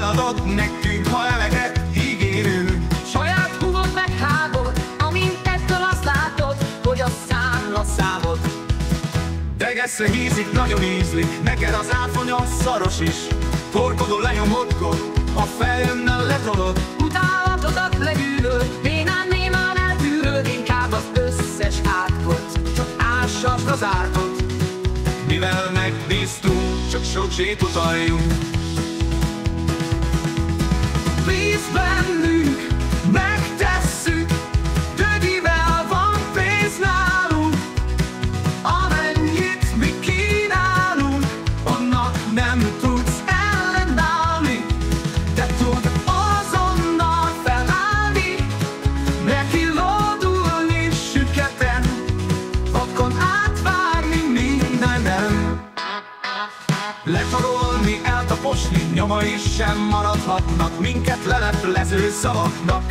feladod nekünk, ha eleget ígérünk. Saját húgod meg hágod, amint ettől azt látod, hogy a szám a számod. Tegeszre hízik, nagyon ízlik, neked az áfonya szaros is. Torkodon lenyomodkod, a feljönnel letolod. Utálatodat legyűlöd, bénán némán eltűröd, inkább az összes átkot, csak ássad az árkot. Mivel megbíztunk, csak sok sét utaljunk. Bízz bennünk, megtesszük, dögivel van pénz nálunk. Amennyit mi kínálunk, annak nem tudsz ellenállni. Te tud azonnal felállni, Neki lódulni süketen, vakon átvágni mindenen. Letarolni, eltaposni, nyomai sem maradhatnak minket leleplező szavaknak.